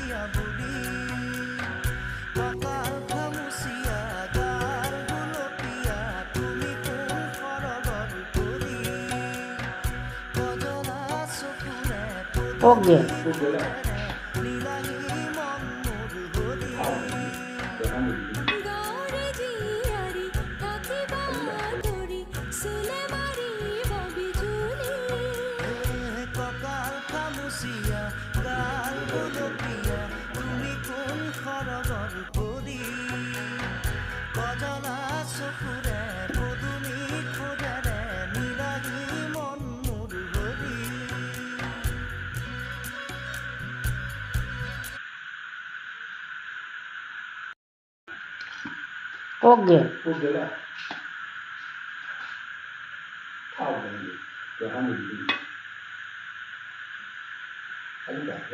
দিয়া বলি কঁকাল খামুচিয়া গাল গুলপীয়া তুমি কোন সৰগৰ কলি কজলা চকুৰে ওকে নীলাহী মন মোৰ হলি গৰে জীয়াৰী থাকিবা তৰি চুলে মাৰিব বিজুলি কঁকাল খামুচিয়া গাল গুলপীয়া তুমি কোন সৰগৰ কলি কজলা চকুৰে পদুমী খোজেৰে নীলাহী মন মোৰ হলি okay Hãy subscribe cho kênh Ghiền Mì Gõ để không bỏ lỡ những video hấp dẫn